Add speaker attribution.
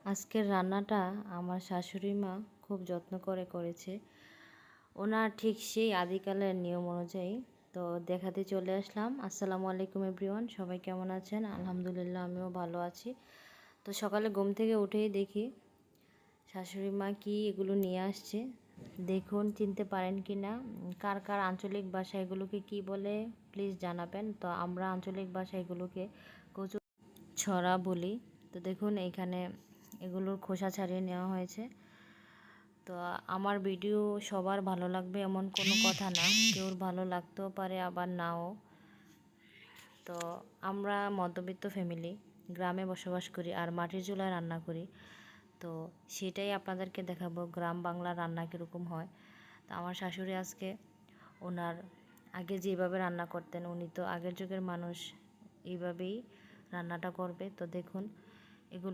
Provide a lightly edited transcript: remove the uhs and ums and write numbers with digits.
Speaker 1: আজকের রান্নাটা আমার শাশুড়ি মা খুব যত্ন করে করেছে। ওনার ঠিক সেই আদিকালের নিয়ম অনুযায়ী। তো দেখাতে চলে আসলাম। আসসালামু আলাইকুম এভরিওয়ান, সবাই কেমন আছেন? আলহামদুলিল্লাহ, আমিও ভালো আছি। তো সকালে ঘুম থেকে উঠেই দেখি শাশুড়ি মা কি এগুলো নিয়ে আসছে। দেখুন, চিনতে পারেন কি না, কার কার আঞ্চলিক ভাষা এগুলোকে কি বলে প্লিজ জানাবেন। তো আমরা আঞ্চলিক ভাষা এগুলোকে কচু ছড়া বলি। তো দেখুন, এখানে এগুলোর খোসা ছাড়িয়ে নেওয়া হয়েছে। তো আমার ভিডিও সবার ভালো লাগবে এমন কোনো কথা না, কেউর ভালো লাগতেও পারে আবার নাও। তো আমরা মধ্যবিত্ত ফ্যামিলি, গ্রামে বসবাস করি আর মাটির চুলায় রান্না করি। তো সেটাই আপনাদেরকে দেখাবো, গ্রাম বাংলার রান্না কীরকম হয়। তো আমার শাশুড়ি আজকে ওনার আগে যেভাবে রান্না করতেন, উনি তো আগের যুগের মানুষ, এইভাবেই রান্নাটা করবে। তো দেখুন, এগুলো